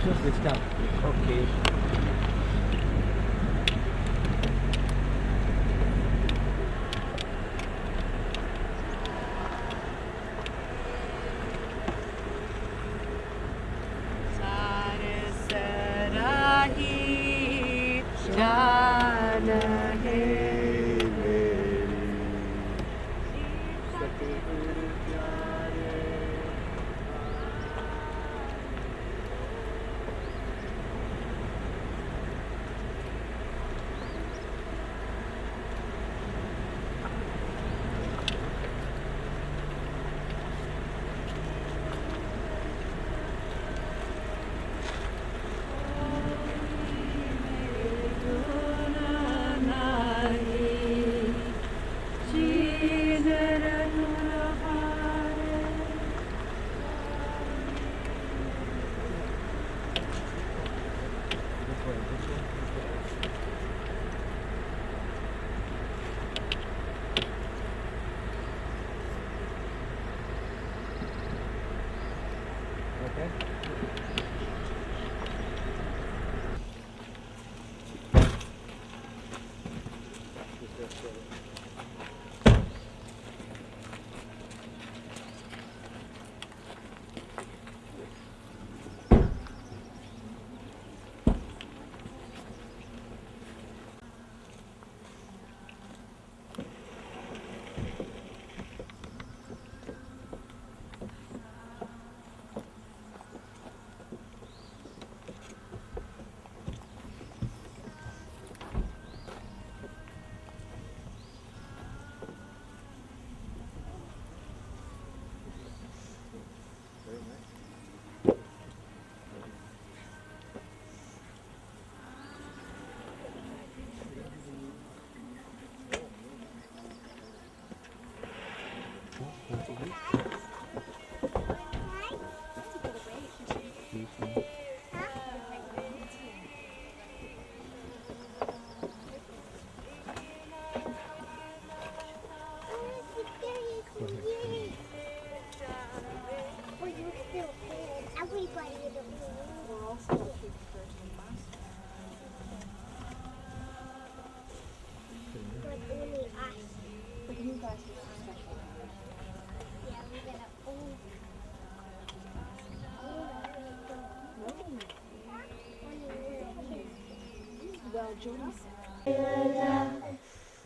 Switch down. Okay. सारसराही जान है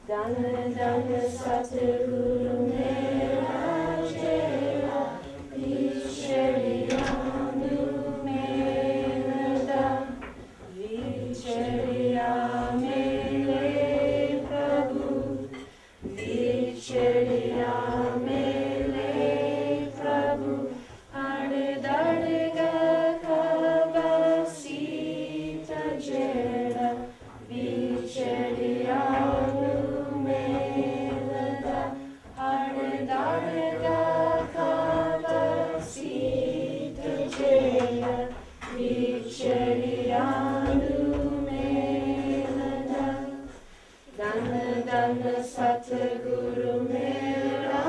Dhan dhan Satguru Mera Chela Vishwariyanu Mela Vichariya Mele Prabhu Vichariya Mele Prabhu Ardadga Kavasita Jera Vichariya Satguru Mera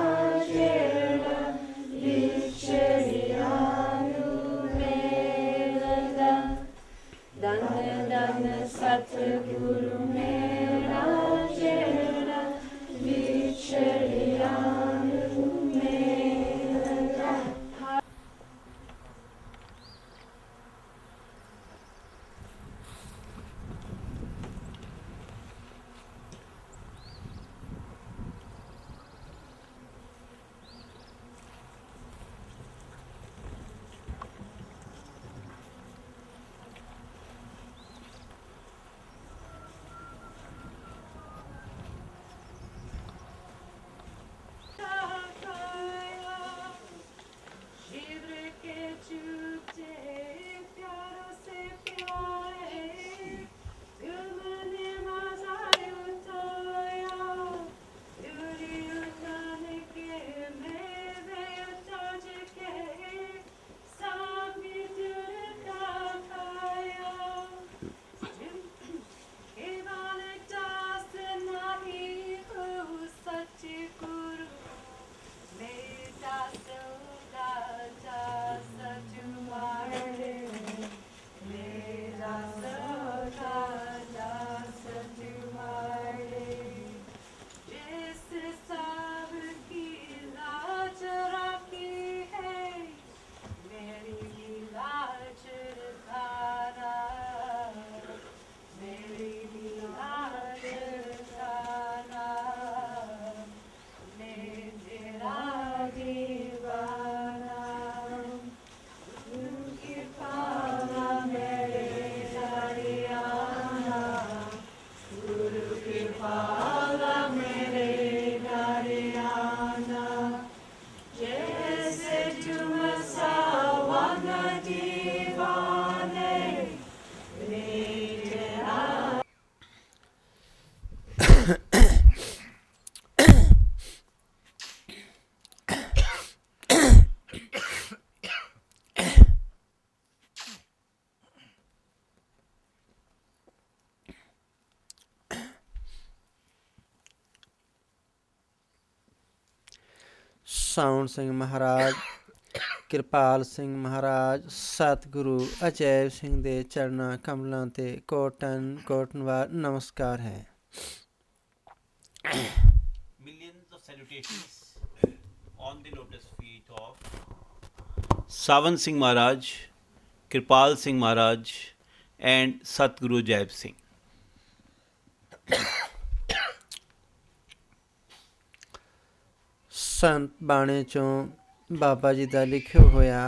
Chela Vichariyanu Mela Dhan dhan Satguru Mera Chela Vichariyanu Mela. ਸਾਉਣ ਸਿੰਘ ਮਹਾਰਾਜ, ਕਿਰਪਾਲ ਸਿੰਘ ਮਹਾਰਾਜ, ਸਤਿਗੁਰੂ ਅਜੈਬ ਸਿੰਘ ਦੇ ਚਰਨਾਂ ਕਮਲਾਂ ਤੇ cotton ਕੋਟਨਵਾਰ ਨਮਸਕਾਰ ਹੈ। Millions of salutations on the lotus feet of Sawan Singh Maharaj, Kirpal Singh Maharaj and Satguru Jaib Singh. ਸੰਤ ਬਾਣੇ ਚੋਂ ਬਾਬਾ ਜੀ ਦਾ ਲਿਖਿਆ ਹੋਇਆ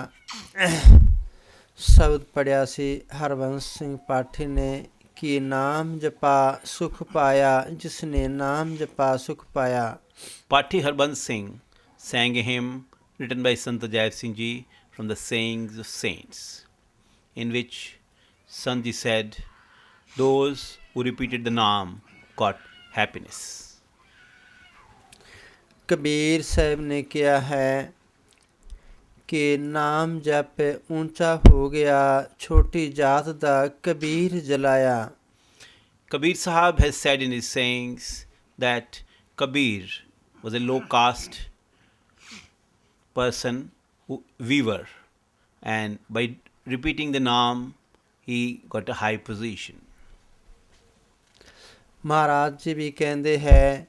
ਸ਼ਬਦ ਪੜਿਆ ਸੀ ਹਰਬੰਸ ਸਿੰਘ ਪਾਠੀ ਨੇ ਕਿ ਨਾਮ ਜਪਾ ਸੁਖ ਪਾਇਆ, ਜਿਸਨੇ ਨਾਮ ਜਪਾ ਸੁਖ ਪਾਇਆ। Patti Harbans Singh sang a hymn written by Sant Jaib Singh Ji from the Sayings of Saints, in which Sant Ji said, "Those who repeated the Naam got happiness." Kabir Sahib ਨੇ ਕਿਹਾ ਹੈ ਕਿ ਨਾਮ ਜਪ ਉੱਚਾ ਹੋ ਗਿਆ, ਛੋਟੀ ਜਾਤ ਦਾ Kabir ਜਲਾਇਆ। Kabir Sahab has said in his sayings that Kabir was a low caste person, weaver, and by repeating the Naam, he got a high position. Maharaj ji ਵੀ ਕਹਿੰਦੇ ਹੈ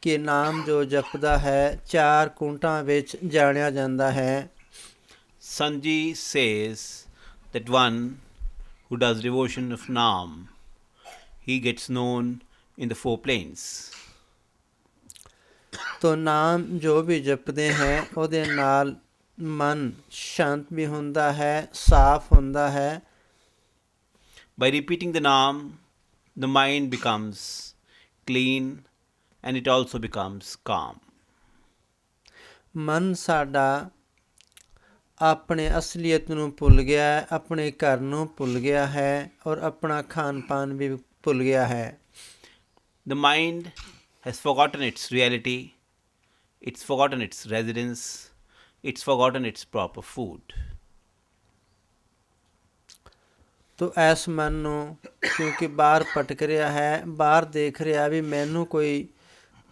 ਕਿ ਨਾਮ ਜੋ ਜਪਦਾ ਹੈ 4 ਕੁੰਟਾਂ ਵਿੱਚ ਜਾਣਿਆ ਜਾਂਦਾ ਹੈ। Sanji says that one who does devotion of Naam, he gets known in the 4 planes. ਤੋ ਨਾਮ ਜੋ ਵੀ ਜਪਦੇ ਹੈ ਉਹਦੇ ਨਾਲ ਮਨ ਸ਼ਾਂਤ ਵੀ ਹੁੰਦਾ ਹੈ, ਸਾਫ਼ ਹੁੰਦਾ ਹੈ। By repeating the Naam, the mind becomes clean and it also becomes calm. ਮਨ ਸਾਡਾ ਆਪਣੇ ਅਸਲੀਅਤ ਨੂੰ ਭੁੱਲ ਗਿਆ ਹੈ, ਆਪਣੇ ਘਰ ਨੂੰ ਭੁੱਲ ਗਿਆ ਹੈ ਔਰ ਆਪਣਾ ਖਾਣ ਪਾਨ ਵੀ ਭੁੱਲ ਗਿਆ ਹੈ। The mind has forgotten its reality, it's forgotten its residence, it's forgotten its proper food. ਤੋ ਇਸ ਮਨ ਨੂੰ ਕਿਉਂਕਿ ਬਾਹਰ ਭਟਕ ਰਿਹਾ ਹੈ, ਬਾਹਰ ਦੇਖ ਰਿਹਾ ਵੀ ਮੈਨੂੰ ਕੋਈ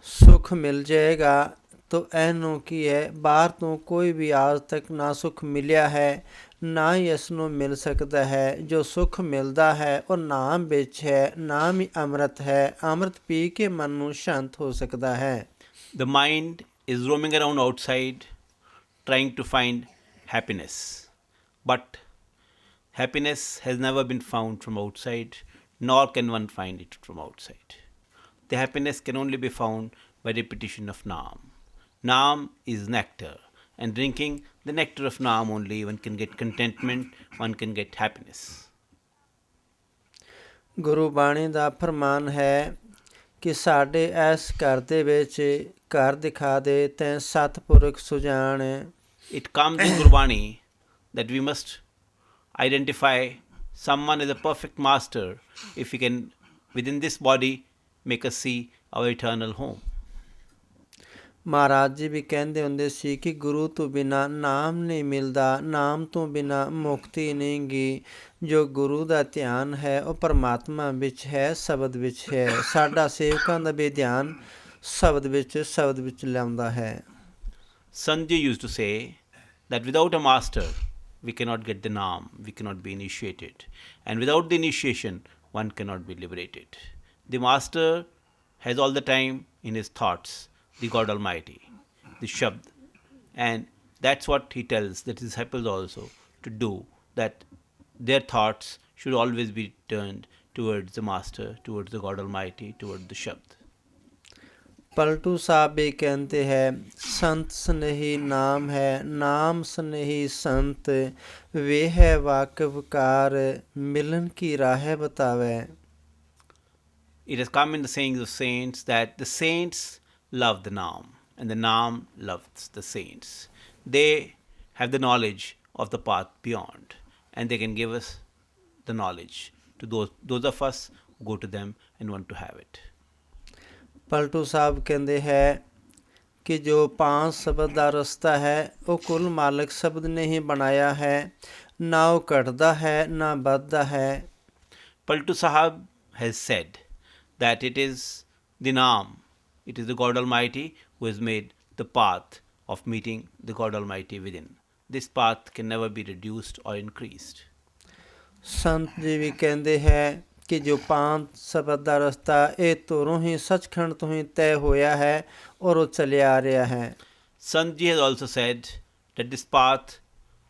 ਸੁੱਖ ਮਿਲ ਜਾਏਗਾ, ਤੋ ਇਹਨੂੰ ਕੀ ਹੈ ਬਾਹਰ ਤੋਂ ਕੋਈ ਵੀ ਆਜ ਤੱਕ ਨਾ ਸੁੱਖ ਮਿਲਿਆ ਹੈ, ਨਾ ਹੀ ਇਸ ਨੂੰ ਮਿਲ ਸਕਦਾ ਹੈ। ਜੋ ਸੁੱਖ ਮਿਲਦਾ ਹੈ ਉਹ ਨਾਮ ਵਿੱਚ ਹੈ, ਨਾਮ ਹੀ ਅੰਮ੍ਰਿਤ ਹੈ। ਅੰਮ੍ਰਿਤ ਪੀ ਕੇ ਮਨ ਨੂੰ ਸ਼ਾਂਤ ਹੋ ਸਕਦਾ ਹੈ। The mind is roaming around outside trying to find happiness, but happiness has never been found from outside, nor can one find it from outside. The happiness can only be found by repetition of Naam. Naam is nectar, and drinking the nectar of Naam only one can get contentment, one can get happiness. ਗੁਰੂ ਬਾਣੀ ਦਾ ਫਰਮਾਨ ਹੈ ਕਿ ਸਾਡੇ ਇਸ ਘਰ ਦੇ ਵਿੱਚ ਘਰ ਦਿਖਾ ਦੇ ਤੈਂ ਸਤਿਪੁਰਖ ਸੁਜਾਨ। It comes in Gurbani that we must identify someone as a perfect master if we can within this body make us see our eternal home. Maharaj ji ਵੀ ਕਹਿੰਦੇ ਹੁੰਦੇ ਸੀ ਕਿ ਗੁਰੂ ਤੋਂ ਬਿਨਾਂ ਨਾਮ ਨਹੀਂ ਮਿਲਦਾ, ਨਾਮ ਤੋਂ ਬਿਨਾਂ ਮੁਕਤੀ ਨਹੀਂ ਗੀ। ਜੋ ਗੁਰੂ ਦਾ ਧਿਆਨ ਹੈ ਉਹ ਪਰਮਾਤਮਾ ਵਿੱਚ ਹੈ, ਸ਼ਬਦ ਵਿੱਚ ਹੈ। ਸਾਡਾ ਸੇਵਕਾਂ ਦਾ ਵੀ ਧਿਆਨ ਸ਼ਬਦ ਵਿੱਚ ਲਿਆਉਂਦਾ ਹੈ। Sanjay used to say that without a master we cannot get the Naam, we cannot be initiated, and without the initiation one cannot be liberated. The master has all the time in his thoughts the God Almighty, the Shabd, and that's what he tells the disciples also to do, that their thoughts should always be turned towards the master, towards the God Almighty, towards the Shabd. Paltu ਸਾਹਿਬ ਵੀ ਕਹਿੰਦੇ ਹੈ ਸੰਤ ਸਨੇਹੀ ਨਾਮ ਹੈ, ਨਾਮ ਸਨੇਹੀ ਸੰਤ, ਵੇਹ ਵਾਕਫ ਕਾਰ, ਮਿਲਨ ਕੀ ਰਾਹ ਬਤਾਵੇ। It has come in the sayings of saints that the saints love the Naam and the Naam loves the saints. They have the knowledge of the path beyond, and they can give us the knowledge to those of us who go to them and want to have it. Paltu ਸਾਹਿਬ ਕਹਿੰਦੇ ਹੈ ਕਿ ਜੋ 5 ਸ਼ਬਦ ਦਾ ਰਸਤਾ ਹੈ ਉਹ ਕੁੱਲ ਮਾਲਕ ਸ਼ਬਦ ਨੇ ਹੀ ਬਣਾਇਆ ਹੈ, ਨਾ ਉਹ ਘਟਦਾ ਹੈ ਨਾ ਵੱਧਦਾ ਹੈ। Paltu Sahab has said that it is the Naam, it is the God Almighty who has made the path of meeting the God Almighty within. This path can never be reduced or increased. ਸੰਤ ਜੀ ਵੀ ਕਹਿੰਦੇ ਹੈ ਕਿ ਜੋ ਪਾਂਤ ਸ਼ਬਦ ਦਾ ਰਸਤਾ ਇਹ ਧੁਰੋਂ ਹੀ ਸੱਚਖੰਡ ਤੋਂ ਹੀ ਤੈਅ ਹੋਇਆ ਹੈ ਔਰ ਉਹ ਚੱਲਿਆ ਆ ਰਿਹਾ ਹੈ। Sant Ji has also said that this path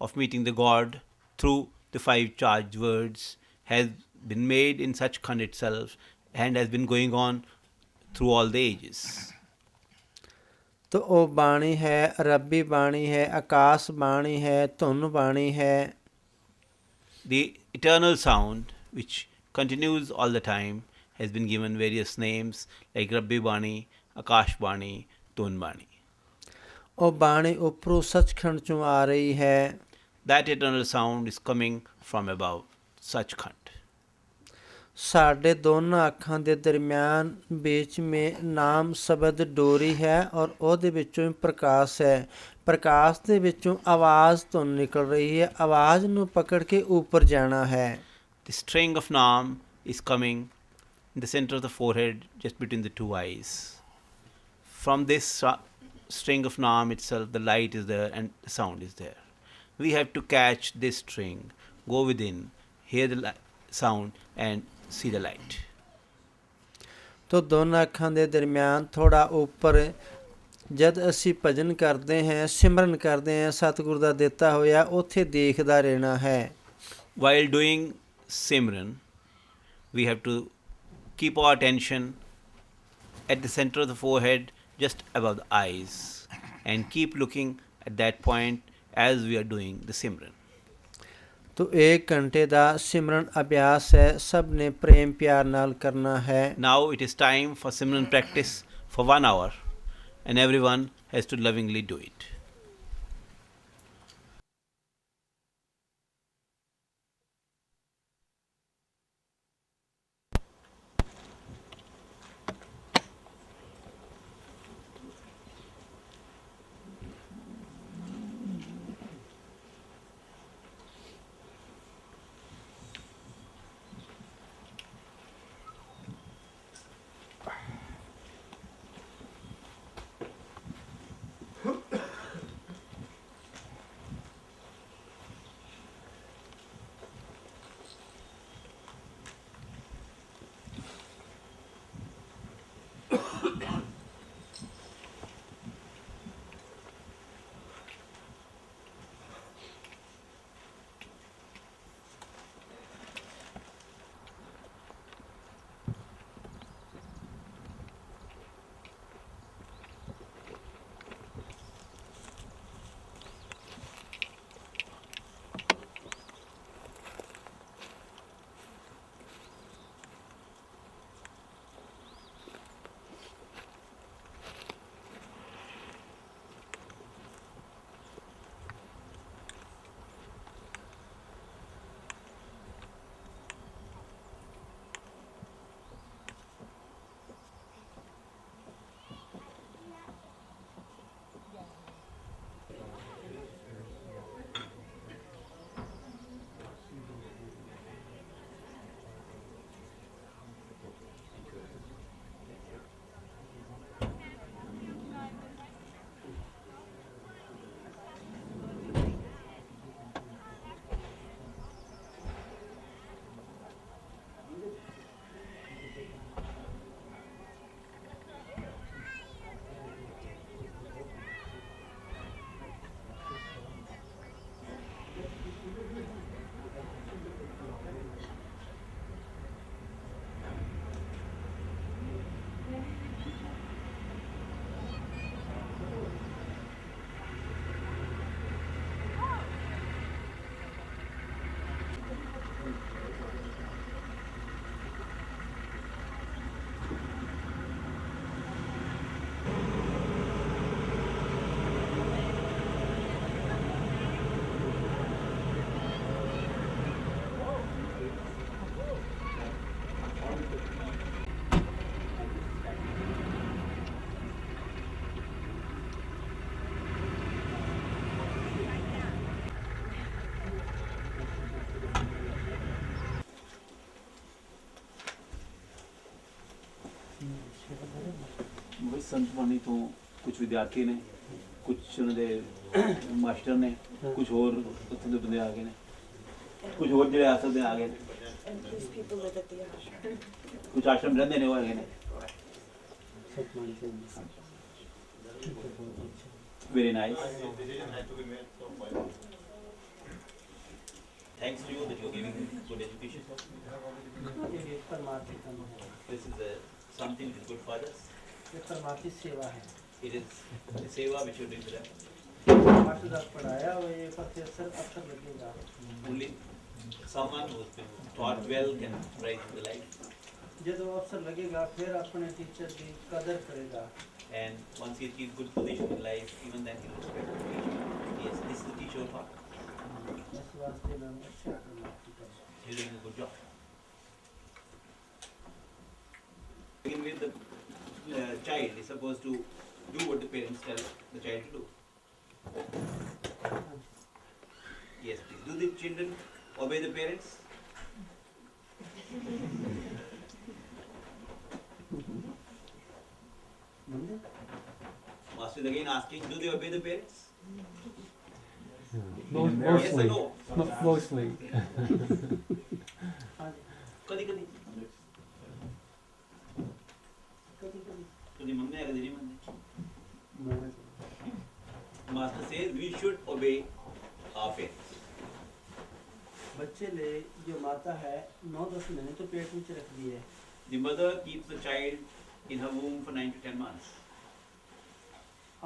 of meeting the God through the 5 charged words has been made in Sachkhand itself and has been going on through all the ages. तो ਉਹ ਬਾਣੀ ਹੈ, ਰੱਬੀ ਬਾਣੀ ਹੈ, ਆਕਾਸ਼ ਬਾਣੀ ਹੈ, ਧੁਨ ਬਾਣੀ ਹੈ। The eternal sound, which continues all the time, has been given various names like Rabbi Bani, Akash Bani, Tun Bani. ਉਹ ਬਾਣੀ ਉੱਪਰੋਂ ਸੱਚਖੰਡ ਚੋਂ ਆ ਰਹੀ ਹੈ। That eternal sound is coming from above, Sachkhand. ਸਾਡੇ ਦੋਨਾਂ ਅੱਖਾਂ ਦੇ ਦਰਮਿਆਨ ਵਿੱਚ ਮੇ ਨਾਮ ਸ਼ਬਦ ਡੋਰੀ ਹੈ ਔਰ ਉਹਦੇ ਵਿੱਚੋਂ ਪ੍ਰਕਾਸ਼ ਹੈ। ਪ੍ਰਕਾਸ਼ ਦੇ ਵਿੱਚੋਂ ਆਵਾਜ਼ ਧੁਨ ਨਿਕਲ ਰਹੀ ਹੈ। ਆਵਾਜ਼ ਨੂੰ ਪਕੜ ਕੇ ਉੱਪਰ ਜਾਣਾ ਹੈ। The string of Naam is coming in the center of the forehead, just between the two eyes. From this string of Naam itself, the light is there and the sound is there. We have to catch this string, go within, hear the sound and see the light. ਤੋ ਦੋਨਾਂ ਅੱਖਾਂ ਦੇ ਦਰਮਿਆਨ ਥੋੜਾ ਉੱਪਰ ਜਦ ਅਸੀਂ ਭਜਨ ਕਰਦੇ ਹਾਂ, ਸਿਮਰਨ ਕਰਦੇ ਹਾਂ, ਸਤਿਗੁਰ ਦਾ ਦਿੱਤਾ ਹੋਇਆ ਉੱਥੇ ਦੇਖਦਾ ਰਹਿਣਾ ਹੈ। While doing Simran, we have to keep our attention at the center of the forehead, just above the eyes, and keep looking at that point as we are doing the Simran. तो 1 घंटे ਦਾ ਸਿਮਰਨ ਅਭਿਆਸ ਹੈ। ਸਭ ਨੇ ਪ੍ਰੇਮ ਪਿਆਰ ਨਾਲ ਕਰਨਾ ਹੈ। Now it is time for Simran practice for 1 hour, and everyone has to lovingly do it. ਸੰਤ ਬਾਣੀ ਤੋਂ ਕੁਝ ਵਿਦਿਆਰਥੀ ਨੇ ਕੁਝ ਉਹਨਾਂ ਦੇ ਮਾਸਟਰ ਨੇ, ਕੁਝ ਹੋਰ ਉੱਥੇ ਦੇ ਬੰਦੇ ਆ ਗਏ ਨੇ, ਕੁਝ ਹੋਰ ਜਿਹੜੇ ਆਸਲ ਦੇ ਆ ਗਏ ਨੇ, And these people live at the ashram. ਕੁਝ ਆਸ਼ਰਮ ਰਹਿੰਦੇ ਨੇ ਉਹ ਹੈਗੇ ਨੇ। Very nice. Thanks to you that you are giving good education. ये परमार्थी काम है, This is something which is good for us. ये परमार्थी सेवा है। It is the seva which you do for them. 8-10 पढ़ाया और ये प्रोफेसर अक्सर लगेगा। Only someone who has been taught well can rise in the life. ਜਦੋਂ अवसर लगेगा फिर अपने टीचर की कदर करेगा। And once he achieves good position in life, even then he will respect the teacher. Yes, this is the teacher taught. इस वास्ते मैं अच्छा परमार्थी काम। He's doing a good job. Begin with the child is supposed to do what the parents tell the child to do. Yes, please. Do the children obey the parents? Master is again asking, do they obey the parents? Yes or Mostly. no? Mostly. हाँ जी, कदी कदी कभी-कभी कदी मन्ने या कदी नहीं मन्ने. मैं- Master says we should obey our parents. बच्चे ले जो माता है 9-10 महीने तो पेट में रख दी है। The mother keeps the child in her womb for 9 to 10 months.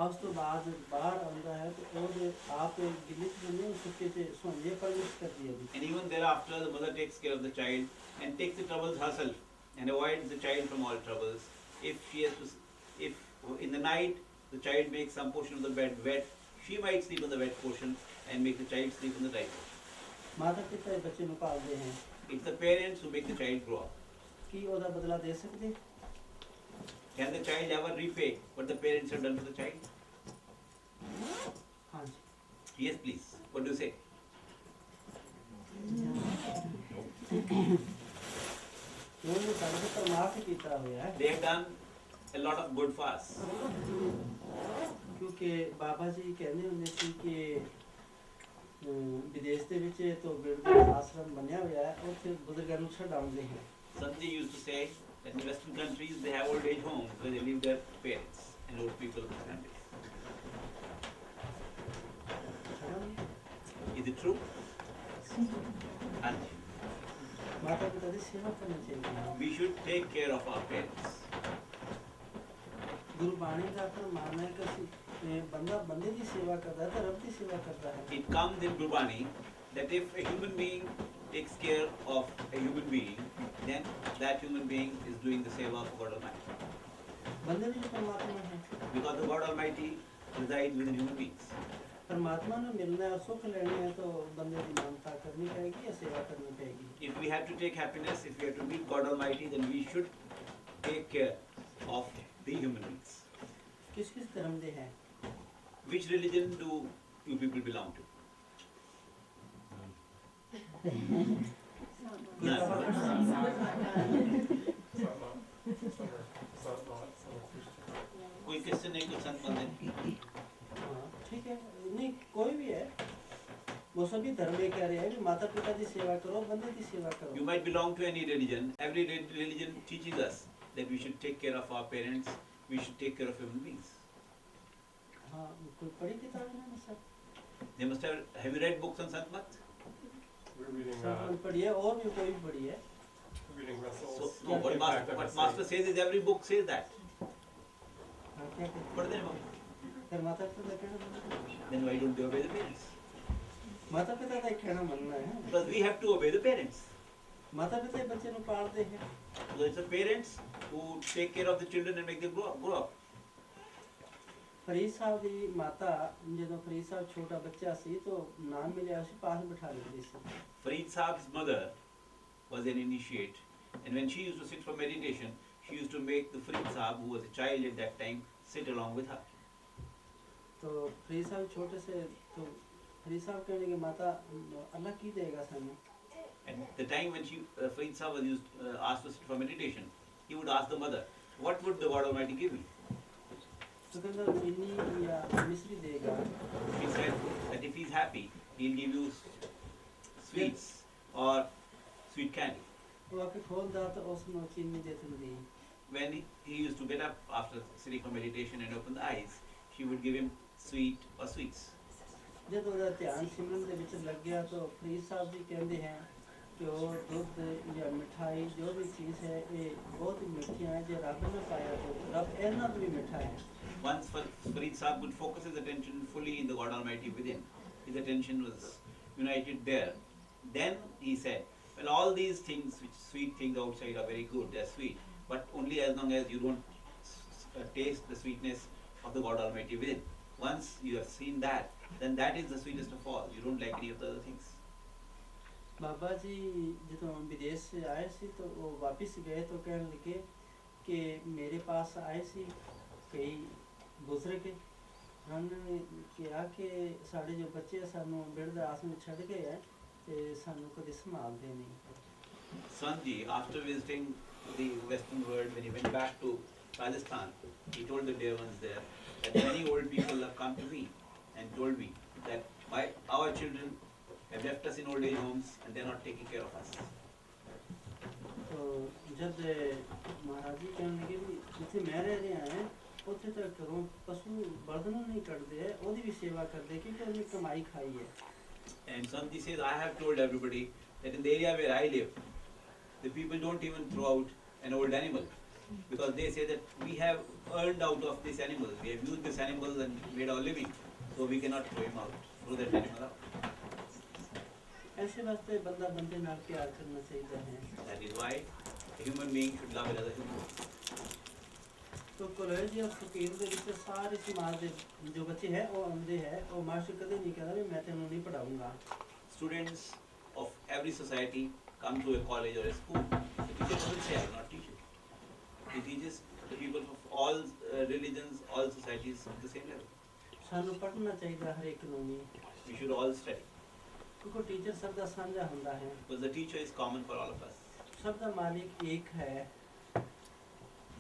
आज तो बाद बाहर आंदा है तो और आप गिले से नहीं उसके से सोने परमिश कर दिया भी। And even thereafter, the mother takes care of the child and takes the troubles herself and avoids the child from all troubles. If she has to, if in the night the child makes some portion of the bed wet, she might sleep on the wet portion and make the child sleep on the dry portion. माता पिता ये बच्चे ਨੂੰ ਪਾਲਦੇ हैं It's the parents who make the child grow up. ਕੀ ਉਹਦਾ ਬਦਲਾ ਦੇ ਸਕਦੇ? Can the child ever repay what the parents have done for the child? हाँ जी। Yes, please. What do you say? ਉਹਨੇ ਸਾਡੇ ਪਰਮਾਰਥ ਕੀਤਾ ਹੋਇਆ ਹੈ They have done a lot of good for us. ਕਿਉਂਕਿ ਬਾਬਾ ਜੀ ਕਹਿੰਦੇ ਹੁੰਦੇ ਸੀ ਕਿ ਵਿਦੇਸ਼ ਦੇ ਵਿੱਚ ਤੋਂ ਬਿਰਧ ਆਸ਼ਰਮ ਬਣਿਆ ਹੋਇਆ ਹੈ ਉੱਥੇ ਬਜ਼ੁਰਗਾਂ ਨੂੰ ਛਡਾਉਂਦੇ ਹੈ। Sanjay used to say that in Western countries they have old age homes where they leave their parents and old people in the families. Is it true? And ਮਾਤਾ ਪਿਤਾ ਦੀ ਸੇਵਾ ਕਰਨੀ ਚਾਹੀਦੀ ਹੈ। we should take care of our parents. Gurbani ਦਾ ਫਰਮਾਨ ਹੈ ਕਿ ਅਸੀਂ ਬੰਦਾ ਬੰਦੇ ਦੀ ਸੇਵਾ ਕਰਦਾ ਹੈ ਤਾਂ ਰੱਬ ਦੀ ਸੇਵਾ ਕਰਦਾ ਹੈ। It comes in Gurbani that if a human being takes care of a human being, then that human being is doing the seva of God Almighty. ਬੰਦੇ ਵਿੱਚ ਪਰਮਾਤਮਾ ਹੈ। Because the God Almighty resides within human beings. ਪਰਮਾਤਮਾ ਨੂੰ ਮਿਲਣਾ ਹੈ ਸੁੱਖ ਲੈਣਾ ਹੈ ਤਾਂ ਬੰਦੇ ਦੀ ਮਾਨਤਾ ਕਰਨੀ ਪਏਗੀ ਜਾਂ ਸੇਵਾ ਕਰਨੀ ਪਏਗੀ। If we have to take happiness, if we have to meet God Almighty, then we should take care of the human beings. ਕਿਸ ਕਿਸ ਧਰਮ ਦੇ ਹੈ? Which religion do you people belong to? कोई क्रिश्चियन नहीं, कोई संत बंदे नहीं. हाँ, ठीक है नहीं कोई भी है वो सभी धर्म ये कह रहे हैं कि माता पिता की सेवा करो बंदे की सेवा You करो। might belong to any religion. Every religion teaches us that we should take care of our parents, we should take care of human beings. हाँ कोई पढ़ी किताब है ना sir? They must have you read books on Sant Mat? We're reading, सब कोई पढ़ी है और भी कोई भी पढ़ी है। reading So, Russell's. no, what master says is every book says that. हाँ क्या कहते But then, हैं? फिर माता पिता का कहना मानना है। then why don't they obey the parents? माता पिता का कहना मानना है। Because we have to obey the parents. माता पिता ही बच्चे को पालते हैं। So it's the parents who take care of the children and make them grow up. Farid Sahib ਦੀ ਮਾਤਾ ਜਦੋਂ ਫਰੀਦ ਸਾਹਿਬ ਛੋਟਾ ਬੱਚਾ ਸੀ ਤਾਂ ਨਾਮ ਮਿਲਿਆ ਸੀ ਪਾਸ ਬਿਠਾ ਲੈਂਦੀ ਸੀ। Farid Saab's mother was an initiate, and when she used to sit for meditation, she used to make the Farid Saab, who was a child at that time, sit along with her. तो फरीद साहब छोटे से तो फरीद साहब कहने के माता अल्लाह की देगा सामने। And the time when Farid Saab was asked to sit for meditation, he would ask the mother, "What would the God Almighty give me?" तो तो कहता चीनी या मिश्री देगा। He said that if he's happy, he'll give you sweets or sweet candy. वो आके खोलदा तो उसमें चीनी दे दिंदी। When he used to get up after sitting for meditation and open the eyes, she would give him sweet or sweets. जब ਉਹਦਾ ਧਿਆਨ ਸਿਮਰਨ ਦੇ ਵਿੱਚ ਲੱਗ ਗਿਆ ਤਾਂ ਫਰੀਦ ਸਾਹਿਬ ਜੀ ਕਹਿੰਦੇ ਹਨ ਕਿ ਉਹ ਦੁੱਧ ਜਾਂ ਮਿਠਾਈ ਜੋ ਵੀ ਚੀਜ਼ ਹੈ ਇਹ ਬਹੁਤ ਹੀ ਮਿੱਠੀ ਹੈ ਜੇ ਰੱਬ ਨੇ ਪਾਇਆ ਤਾਂ ਰੱਬ ਇਹਨਾਂ ਤੋਂ ਵੀ ਮਿੱਠਾ ਹੈ। Once Farid Saab could focus his attention fully in the God Almighty within, his attention was united there. Then he said, well, all these things, which sweet things outside are very good, they're sweet, but only as long as you don't taste the sweetness of the God Almighty within. Once you have seen that, then that is the sweetest of all. You don't like any of the other things. Baba ji ਜਦੋਂ ਵਿਦੇਸ਼ ਸੇ ਆਏ ਸੀ ਤਾਂ ਉਹ ਵਾਪਸ ਗਏ ਤਾਂ ਕਹਿਣ ਲੱਗੇ ਕਿ ਮੇਰੇ ਪਾਸ ਆਏ ਸੀ ਕਈ ਬਜ਼ੁਰਗ ਹਨ ਕਿਹਾ ਕਿ ਸਾਡੇ ਜੋ ਬੱਚੇ ਸਾਨੂੰ ਬਿਰਧ ਆਸ਼ਰਮ ਛੱਡ ਗਏ ਹੈ ਤੇ ਸਾਨੂੰ ਕਦੇ ਸੰਭਾਲਦੇ ਨਹੀਂ। Sanji, after visiting the Western world, when he went back to Rajasthan, he told the dear ones there that many old people have come to me and told me that our children have left us in old age homes and they are not taking care of us. तो जब महाराज जी कहने लगे भी जिथे मैं रह रहा है ਉੱਥੇ ਤਾਂ ਘਰੋਂ ਪਸ਼ੂ ਬਲਦ ਨੂੰ ਨਹੀਂ ਕੱਢਦੇ ਹੈ ਉਹਦੀ ਵੀ ਸੇਵਾ ਕਰਦੇ ਕਿਉਂਕਿ ਉਹਨੇ ਕਮਾਈ ਖਾਈ ਹੈ। And Sanji says, I have told everybody that in the area where I live, the people don't even throw out an old animal because they say that we have earned out of this animal, we have used this animal and made our living, so we cannot throw him out, throw that animal out. ऐसे वास्ते बंदा बंदे नाल प्यार करना चाहिए है। That is why a human being should love another human. तो कॉलेज या फकीर ਦੇ ਵਿੱਚ ਸਾਰੇ ਸਮਾਜ ਦੇ ਜੋ ਬੱਚੇ ਹੈ ਉਹ ਆਉਂਦੇ ਹੈ ਉਹ ਮਾਸਟਰ ਕਦੇ ਨਹੀਂ ਕਹਿੰਦਾ ਵੀ ਮੈਂ ਤੈਨੂੰ ਨਹੀਂ ਪੜਾਉਂਗਾ। Students of every society come to a college or a school. The teacher doesn't say, I will not teach you. He teaches the people of all religions, all societies at the same level. ਸਾਨੂੰ ਪੜ੍ਹਨਾ ਚਾਹੀਦਾ ਹਰ ਇੱਕ ਨੂੰ ਵੀ We should all study ਕਿਉਂਕਿ teacher ਸਭ ਦਾ ਸਾਂਝਾ ਹੁੰਦਾ ਹੈ। because the teacher is common for all of us. ਸਭ ਦਾ ਮਾਲਿਕ ਇੱਕ ਹੈ।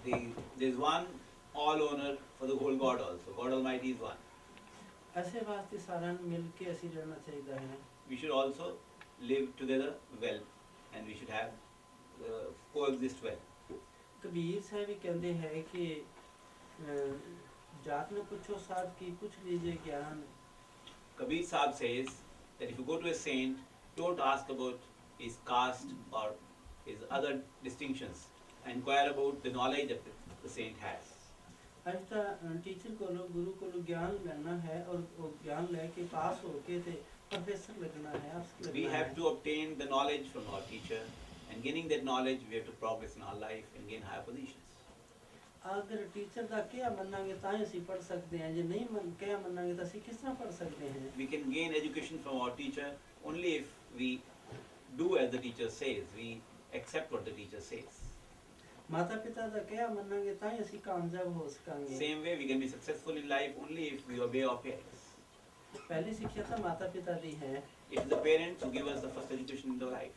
There is one all owner for the whole God also. God Almighty is one. ऐसे वास्ते सारा मिल के ऐसी रहना चाहिए है। We should also live together well and we should have coexist well. Kabir साहब भी कहते हैं कि जात में पूछो साथ की पूछ लीजिए ज्ञान। Kabir Sahib says that if you go to a saint, don't ask about his caste or his other distinctions. Inquire about the knowledge that the saint has. आज तो टीचर को गुरु को ज्ञान लेना है और वो ज्ञान लेके पास होके थे प्रोफेसर लगना है अफसर We लगना have है। to obtain the knowledge from our teacher, and gaining that knowledge, we have to progress in our life and gain higher positions. अगर टीचर का क्या मनांगे तां ਅਸੀਂ पढ़ सकते हैं जे नहीं मन क्या मनांगे तो ਅਸੀਂ किस तरह पढ़ सकते हैं। We can gain education from our teacher only if we do as the teacher says, we accept what the teacher says. माता पिता का क्या मनांगे तां ਅਸੀਂ कामयाब हो सकांगे। Same way, we can be successful in life only if we obey our parents. पहली शिक्षा तो माता पिता दी है। It is the parents who give us the first education in the life.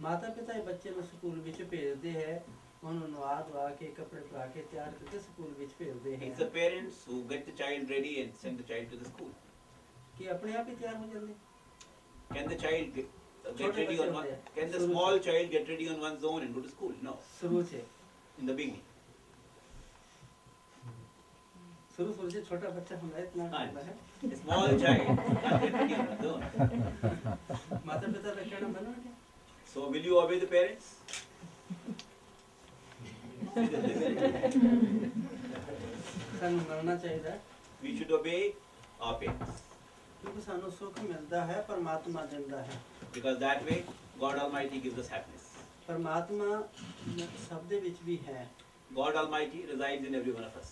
माता पिता ही बच्चे ਨੂੰ ਸਕੂਲ ਵਿੱਚ ਭੇਜਦੇ ਹੈ ਉਹਨੂੰ ਨਵਾ ਧਵਾ ਕੇ ਕੱਪੜੇ ਪਾ ਕੇ ਤਿਆਰ ਕਰਕੇ ਸਕੂਲ ਵਿੱਚ ਭੇਜਦੇ ਹੈ। It's the parents who get the child ready and send the child to the school. ਕਿ ਆਪਣੇ ਆਪ ਹੀ ਤਿਆਰ ਹੋ ਜਾਂਦੇ। Can the child get ready on one? Can the Shuru small child get ready on one's own and go to school? No. शुरू से In the beginning. शुरू से छोटा बच्चा होता है इतना हाँ। होता है। A small child can't get ready on his own. माता पिता का कहना मानो क्या? So will you obey the parents? ਸਾਨੂੰ ਮੰਨਣਾ ਚਾਹੀਦਾ ਹੈ We should obey our parents. ਕਿਉਂਕਿ ਸਾਨੂੰ ਸੁੱਖ ਮਿਲਦਾ ਹੈ ਪਰਮਾਤਮਾ ਦਿੰਦਾ ਹੈ। Because that way, God Almighty gives us happiness. ਪਰਮਾਤਮਾ ਸਭ ਦੇ ਵਿੱਚ ਵੀ ਹੈ। God Almighty resides in every one of us.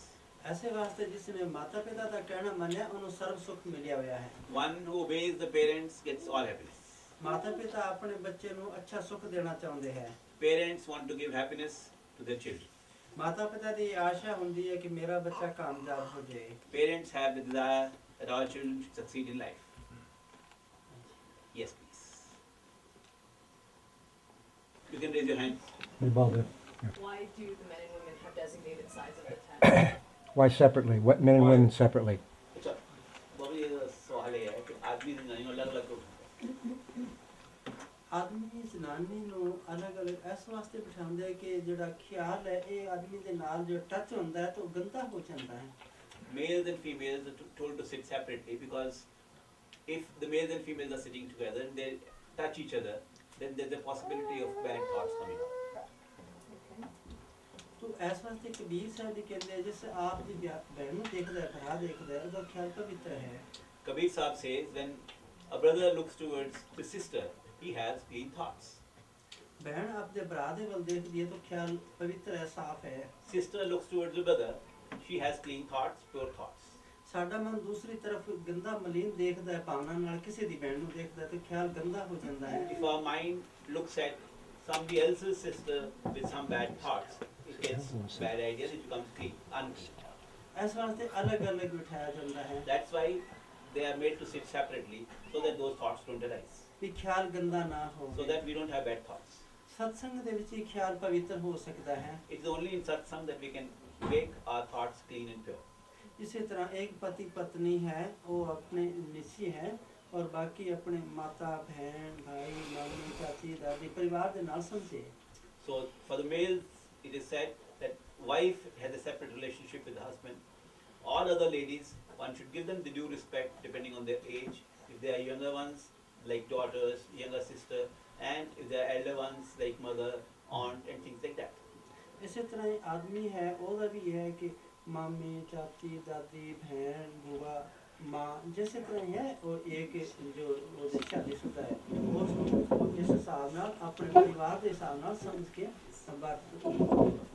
ऐसे वास्ते जिसने माता पिता का कहना मानिया उन्हें सर्व सुख मिलिया हुआ है। One who obeys the parents gets all happiness. माता पिता अपने बच्चे ਨੂੰ अच्छा सुख देना चाਹੁੰਦੇ ਹੈ। Parents want to give happiness to their children. माता पिता की आशा ਹੁੰਦੀ ਹੈ कि मेरा बच्चा कामयाब हो जाए। Parents have the desire that our children should succeed in life. Yes, please. You can raise your hand. Why do the men and women have designated sides of the tent? Why separately? What men and women separately? अच्छा बाबू ये सवाल है कि आदमी जनानी अलग अलग क्यों ਆਦਮੀ ਜ਼ਨਾਨੀ ਨੂੰ ਅਲੱਗ-ਅਲੱਗ ਇਸ ਵਾਸਤੇ ਬਿਠਾਉਂਦੇ ਆ ਕਿ ਜਿਹੜਾ ਖਿਆਲ ਹੈ ਇਹ ਆਦਮੀ ਦੇ ਨਾਲ ਜੋ ਟੱਚ ਹੁੰਦਾ ਹੈ ਤਾਂ ਉਹ ਗੰਦਾ ਹੋ ਜਾਂਦਾ ਹੈ males and females are told to sit separately because if the males and females are sitting together and they touch each other, then there's a possibility of bad thoughts coming up. ਤੋ ਇਸ ਵਾਸਤੇ ਕਬੀਰ ਸਾਹਿਬ ਜੀ ਕਹਿੰਦੇ ਆ, ਜਿਸ ਆਪ ਦੀ ਬਹਿਣ ਨੂੰ ਦੇਖਦਾ ਹੈ, ਭਰਾ ਦੇਖਦਾ ਹੈ, ਉਹਦਾ ਖਿਆਲ ਪਵਿੱਤਰ ਹੈ Kabir Sahib says when a brother looks towards his sister, he has clean thoughts. ਬਹਿਣ ਆਪਣੇ ਭਰਾ ਦੇ ਵੱਲ ਦੇਖਦੀ ਹੈ ਤਾਂ ਖਿਆਲ ਪਵਿੱਤਰ ਹੈ, ਸਾਫ਼ ਹੈ Sister looks towards the brother, she has clean thoughts, pure thoughts. ਸਾਡਾ ਮਨ ਦੂਸਰੀ ਤਰਫ ਗੰਦਾ ਮਲੀਨ ਦੇਖਦਾ ਹੈ, ਭਾਵਨਾ ਨਾਲ ਕਿਸੇ ਦੀ ਬਹਿਣ ਨੂੰ ਦੇਖਦਾ ਹੈ ਤਾਂ ਖਿਆਲ ਗੰਦਾ ਹੋ ਜਾਂਦਾ ਹੈ If our mind looks at somebody else's sister with some bad thoughts, it gets bad ideas, it becomes clean, unclean. ਇਸ ਵਾਸਤੇ ਅਲੱਗ-ਅਲੱਗ ਬਿਠਾਇਆ ਜਾਂਦਾ ਹੈ That's why they are made to sit separately so that those thoughts don't arise, ਵੀ ਖਿਆਲ ਗੰਦਾ ਨਾ so ਹੋਵੇ that we don't have bad thoughts. ਸਤਸੰਗ ਦੇ ਵਿੱਚ ਹੀ ਖਿਆਲ ਪਵਿੱਤਰ ਹੋ ਸਕਦਾ ਹੈ It's only in satsang that we can make our thoughts clean and pure. ਇਸੇ ਤਰ੍ਹਾਂ ਇੱਕ ਪਤੀ ਪਤਨੀ ਹੈ ਉਹ ਆਪਣੇ ਨਿਸ਼ਚय ਹੈ ਔਰ ਬਾਕੀ ਆਪਣੇ ਮਾਤਾ ਭੈਣ ਭਾਈ ਮਾਮੀ ਚਾਚੀ ਦਾਦੀ ਪਰਿਵਾਰ ਦੇ ਨਾਲ ਸਮਝੇ So for the males, it is said that wife has a separate relationship with the husband. All other ladies, one should give them the due respect depending on their age. If they are younger ones, like daughters, younger sister, and if they are elder ones, like mother, aunt, and things like that. ਇਸੇ ਤਰ੍ਹਾਂ ਹੀ ਆਦਮੀ ਹੈ ਉਹਦਾ ਵੀ ਹੈ ਕਿ ਮਾਮੀ ਚਾਚੀ ਦਾਦੀ ਭੈਣ ਬੂਆ ਮਾਂ ਜਿਸੇ ਤਰ੍ਹਾਂ ਹੀ ਹੈ ਉਹ ਇੱਕ ਜੋ ਉਹਦੇ ਸ਼ਾਦੀशुदा ਹੈ ਉਸ ਨੂੰ ਇਸ ਹਿਸਾਬ ਨਾਲ ਆਪਣੇ ਪਰਿਵਾਰ ਦੇ ਹਿਸਾਬ ਨਾਲ ਸਮਝ ਕੇ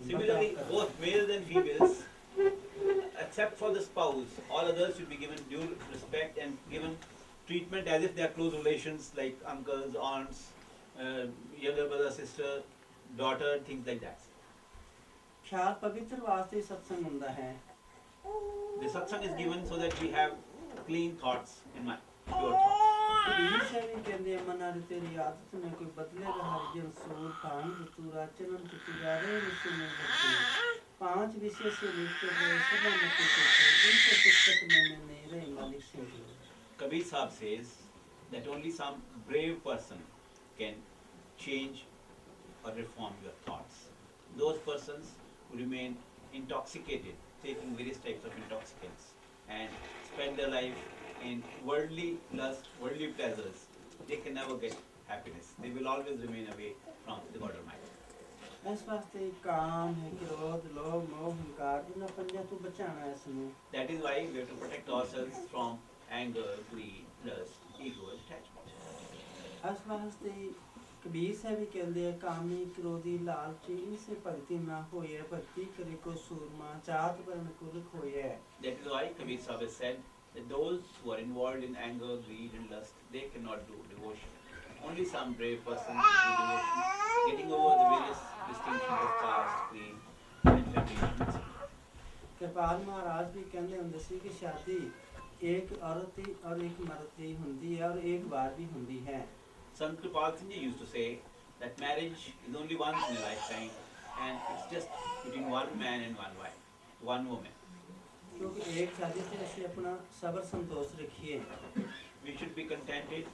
Similarly, both males and females, except for the spouse, all others should be given due respect and given treatment as if they are close relations like uncles, aunts, younger brother, sister, daughter, things like that. ਖਿਆਲ ਪਵਿੱਤਰ ਵਾਸਤੇ ਸਤਸੰਗ ਹੁੰਦਾ ਹੈ The satsang is given so that we have clean thoughts in mind, pure thoughts. Kabir Sahib ਵੀ ਕਹਿੰਦੇ ਆ ਮਨਾਂ ਦੀ ਤੇਰੀ ਆਦਤ ਨੇ ਕੋਈ ਬਦਲੇਗਾ ਹਰ ਜਨ ਸੂਰ ਭਾਨ ਤੂਰਾ ਚਨਨ ਤੁਜਾਰੇ ਵਿਸ਼ੇ में बदले पांच विषय से लिखते हुए सदा मत सोचो इनके पुस्तक में नहीं रहे मालिक से Kabir Sahib says that only some brave person can change or reform your thoughts. Those persons who remain intoxicated, taking various types of intoxicants, and spend their life in worldly lust, worldly pleasures, they can never get happiness. They will always remain away from the God Almighty. ਇਸ ਵਾਸਤੇ ਕਾਮ ਹੈ ਕ੍ਰੋਧ ਲੋਭ ਮੋਹ ਹੰਕਾਰ ਇਹਨਾਂ ਪੰਜਾਂ ਤੋਂ ਬਚਾਉਣਾ ਹੈ ਇਸ ਨੂੰ That is why we have to protect ourselves from anger, greed, lust, ego, and attachment. ਇਸ ਵਾਸਤੇ ਕਬੀਰ ਸਾਹਿਬ ਵੀ ਕਹਿੰਦੇ ਆ ਕਾਮੀ ਕ੍ਰੋਧੀ ਲਾਲਚੀ ਇਨਸੇ ਭਗਤੀ ਨਾ ਹੋਏ ਭਗਤੀ ਕਰੇ ਕੋ ਸੂਰਮਾ ਚਾਤ ਕਰਨ ਕੁਲ ਖੋਏ That is why Kabir Sahib has said that those who are involved in anger, greed, and lust, they cannot do devotion. Only some brave person can do devotion, getting over the various distinctions of caste, creed, and family. Kirpal ਮਹਾਰਾਜ ਵੀ ਕਹਿੰਦੇ ਹੁੰਦੇ ਸੀ ਕਿ ਸ਼ਾਦੀ ਇੱਕ ਔਰਤ ਦੀ ਔਰ ਇੱਕ ਮਰਦ ਦੀ ਹੁੰਦੀ ਹੈ ਔਰ ਇੱਕ ਵਾਰ ਵੀ ਹੁੰਦੀ ਹੈ Sant Kripal Singh Ji used to say that marriage is only once in a lifetime, and it's just between one man and one wife, one woman. ਕਿਉਂਕਿ ਇੱਕ ਸ਼ਾਦੀ ਤੇ ਅਸੀਂ ਆਪਣਾ ਸਬਰ ਸੰਤੋਸ਼ ਰੱਖੀਏ We should be contented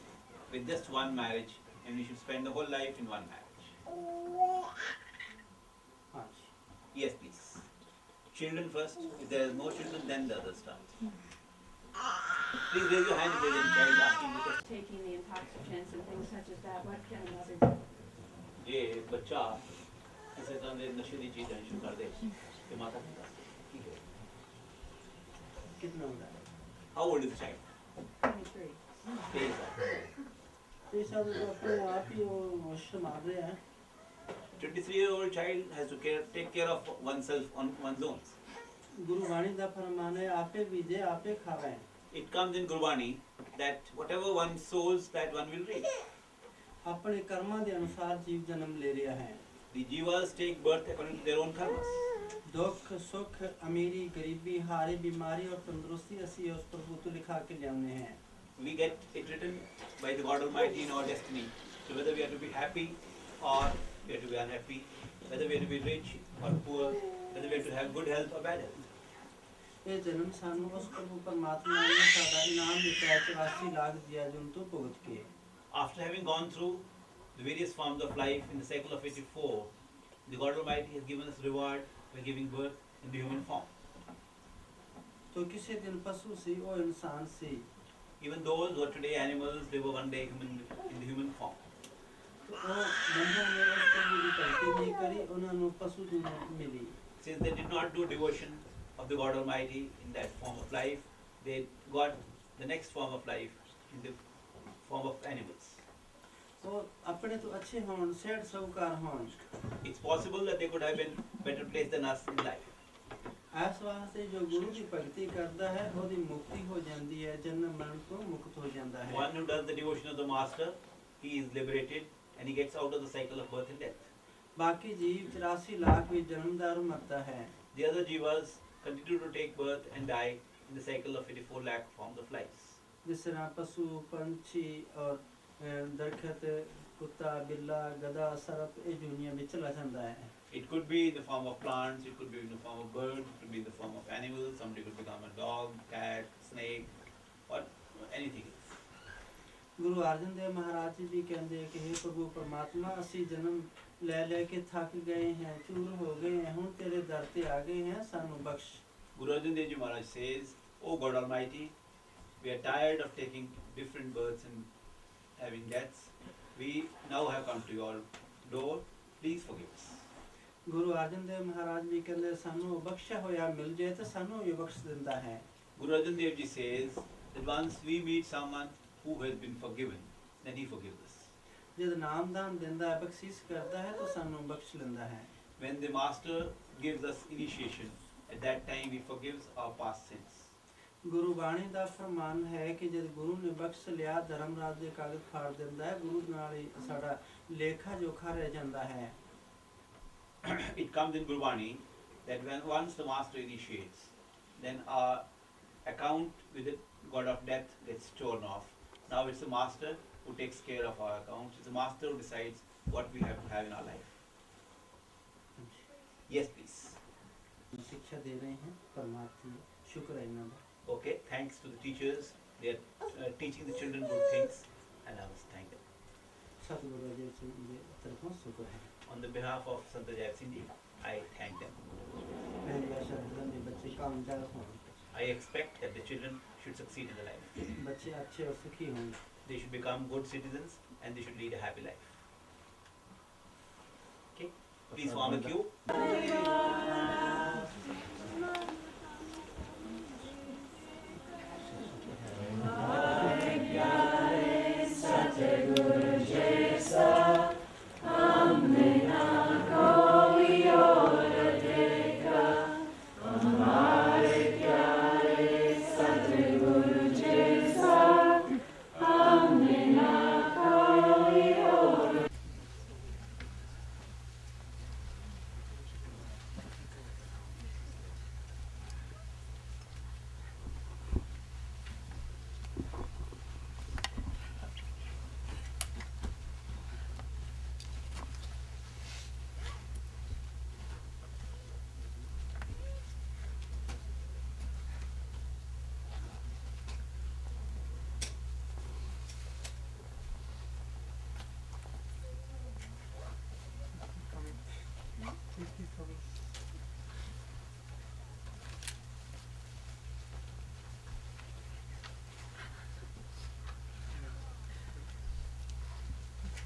with just one marriage, and we should spend the whole life in one marriage. ਹਾਂਜੀ Yes, please. Children first. If there is no children, then the others start. Please raise your hand if there is any child asking you questions. Taking the intoxicants and things such as that, what can a mother do? ये बच्चा किसी तरह से नशे की चीज़ें शुरू कर दे तो माता पिता ठीक है. ਕਿੰਨਾ ਹੁੰਦਾ ਹੈ How old is the child? 23. 23 साल. ਤੇ ਸਭ ਆਪਣੇ ਆਪ ਹੀ ਉਹ ਸੰਭਾਲ ਰਿਹਾ ਹੈ 23-year-old child has to take care of oneself on one's own. ਗੁਰੂ ਬਾਣੀ ਦਾ ਫਰਮਾਨ ਹੈ ਆਪੇ ਬੀਜੇ ਆਪੇ ਖਾਵੇ It comes in Gurbani that whatever one sows, that one will reap. ਆਪਣੇ ਕਰਮਾਂ ਦੇ ਅਨੁਸਾਰ ਜੀਵ ਜਨਮ ਲੈ ਰਿਹਾ ਹੈ The jivas take birth according to their own karmas. ਦੁੱਖ ਸੁੱਖ ਅਮੀਰੀ ਗਰੀਬੀ ਹਾਰੀ ਬਿਮਾਰੀ ਔਰ ਤੰਦਰੁਸਤੀ ਅਸੀਂ ਉਸ ਪ੍ਰਭੂ ਤੋਂ ਲਿਖਾ ਕੇ ਲਿਆਉਂਦੇ ਹਾਂ We get it written by the God Almighty in our destiny. So whether we are to be happy or we are to be unhappy, whether we are to be rich or poor, whether we are to have good health or bad health. ਇਹ ਜਨਮ ਸਾਨੂੰ ਉਸ ਪ੍ਰਭੂ ਪਰਮਾਤਮਾ ਨੇ ਸਾਡਾ ਇਨਾਮ ਦਿੱਤਾ ਹੈ 84 ਲੱਖ ਜੀਆ ਜੰਤੂ ਭੁਗਤ ਕੇ। After having gone through the various forms of life in the cycle of 84, the God Almighty has given us reward by giving birth in the human form. ਤੋ ਕਿਸੇ ਦਿਨ ਪਸ਼ੂ ਸੀ ਉਹ ਇਨਸਾਨ ਸੀ। Even those who are today animals, they were one day human in the human form. ਤੋ ਉਹ ਬੰਦਿਆਂ ਨੇ ਉਸ ਪ੍ਰਭੂ ਦੀ ਭਗਤੀ ਨਹੀਂ ਕਰੀ, ਉਹਨਾਂ ਨੂੰ ਪਸ਼ੂ ਦੀ ਮੌਤ ਮਿਲੀ। Since they did not do devotion of the God Almighty in that form of life, they got the next form of life in the form of animals. ਉਹ ਆਪਣੇ ਤੋਂ ਅੱਛੇ ਹੋਣ, ਸਹਿਜ ਸਹੁਕਾਰ ਹੋਣ। It's possible that they could have been better placed than us in life. ਇਸ ਵਾਸਤੇ ਜੋ ਗੁਰੂ ਦੀ ਭਗਤੀ ਕਰਦਾ ਹੈ ਉਹਦੀ ਮੁਕਤੀ ਹੋ ਜਾਂਦੀ ਹੈ, ਜਨਮ ਮਰਨ ਤੋਂ ਮੁਕਤ ਹੋ ਜਾਂਦਾ ਹੈ। One who does the devotion of the Master, he is liberated and he gets out of the cycle of birth and death. ਬਾਕੀ ਜੀਵ 84 ਲੱਖ ਵਿੱਚ ਜਨਮਦਾਰ ਮਰਦਾ ਹੈ। The other jivas continue to take birth and die in the cycle of 84 lakh forms of lives. ਜਿਸ ਤਰ੍ਹਾਂ ਪਸ਼ੂ, ਪੰਛੀ ਔਰ ਦਰਖਤ, ਕੁੱਤਾ, ਬਿੱਲਾ, ਗਧਾ, ਸਰਪ ਇਹ ਦੁਨੀਆ ਵਿੱਚ ਚਲਾ ਜਾਂਦਾ ਹੈ। It could be in the form of plants, it could be in the form of birds, it could be in the form of animals, somebody could become a dog, cat, snake, or anything else. Guru Arjan Dev Maharaj ji ਵੀ ਕਹਿੰਦੇ ਕਿ हे ਪ੍ਰਭੂ ਪਰਮਾਤਮਾ, ਅਸੀਂ ਜਨਮ ਲੈ ਲੈ ਕੇ ਥੱਕ ਗਏ ਹਾਂ, ਚੂਰ ਹੋ ਗਏ ਹਾਂ, ਹੁਣ ਤੇਰੇ ਦਰ ਤੇ ਆ ਗਏ ਹਾਂ, ਸਾਨੂੰ ਬਖਸ਼। Guru Arjan Dev Ji Maharaj says, O God Almighty, we are tired of taking different births and having deaths. We now have come to your door, please forgive us. Guru Arjan Dev ਮਹਾਰਾਜ ਵੀ ਕਹਿੰਦੇ ਸਾਨੂੰ ਬਖਸ਼ਿਆ ਹੋਇਆ ਮਿਲ ਜਾਏ ਤਾਂ ਸਾਨੂੰ ਵੀ ਬਖਸ਼ ਦਿੰਦਾ ਹੈ। Guru Arjan Dev Ji says that once we meet someone who has been forgiven, then he forgives us. ਜਦ ਨਾਮਦਾਨ ਦਿੰਦਾ ਹੈ, ਬਖਸ਼ਿਸ਼ ਕਰਦਾ ਹੈ ਤਾਂ ਸਾਨੂੰ ਬਖਸ਼ ਲੈਂਦਾ ਹੈ। When the Master gives us initiation, at that time he forgives our past sins. ਗੁਰੂ ਬਾਣੀ ਦਾ ਫਰਮਾਨ ਹੈ ਕਿ ਜਦ ਗੁਰੂ ਨੇ ਬਖਸ਼ ਲਿਆ, ਧਰਮਰਾਜ ਦੇ ਕਾਗਜ਼ ਫਾੜ ਦਿੰਦਾ ਹੈ, ਗੁਰੂ ਨਾਲ ਹੀ ਸਾਡਾ ਲੇਖਾ ਜੋਖਾ ਰਹਿ ਜਾਂਦਾ ਹੈ। It comes in Gurbani that when once the Master initiates, then our account with the God of death gets torn off. Now it's the Master who takes care of our accounts. It's the Master who decides what we have to have in our life. Yes, please. शिक्षा दे रहे हैं परमात्मा, शुक्र है इन्हों का। Okay, thanks to the teachers. They are teaching the children good things, and I must thank them. सतगुरु जी से मुझे तरफों शुक्र है। On the behalf of Sant Jai Singh Ji, I thank them. मेरी आशा है कि बच्चे कामयाब हों, I expect that the children should succeed in the life. बच्चे अच्छे और सुखी हों। They should become good citizens and they should lead a happy life. Okay, please form a queue.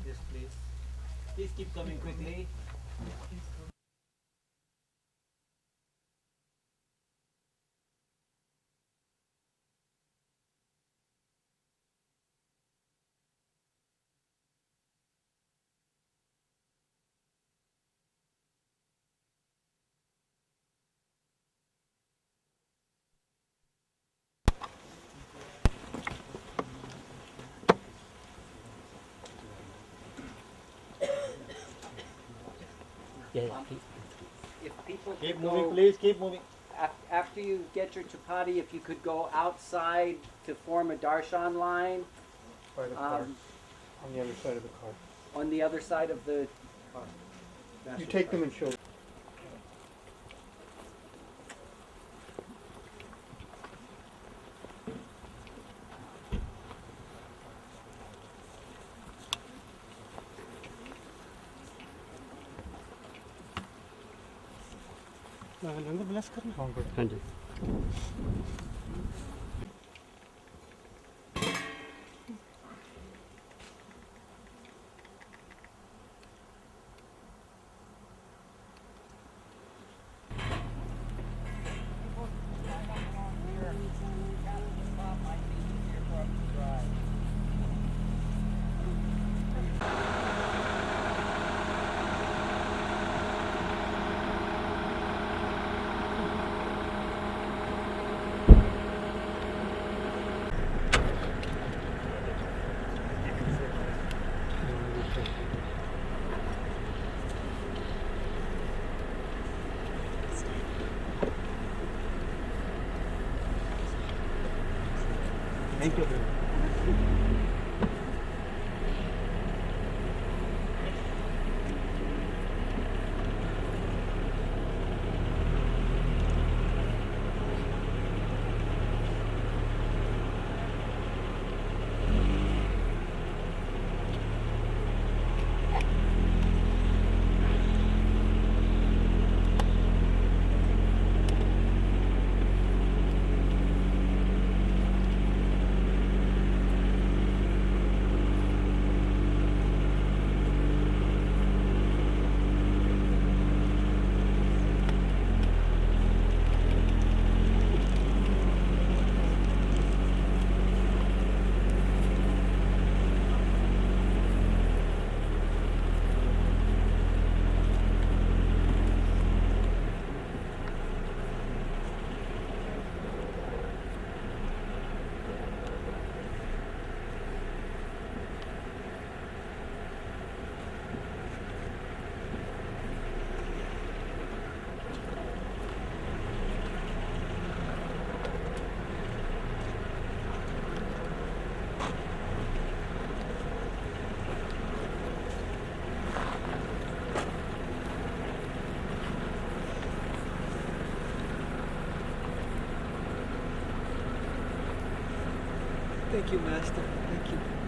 Yes, please. Please keep coming quickly. If people Keep could moving, go, please, keep moving. after you get your chapati, if you could go outside to form a darshan line By the car, on the other side of the car. on the other side of the. You take them and show. Langar bless करना हाँ जी thank you Thank you, Master. Thank you.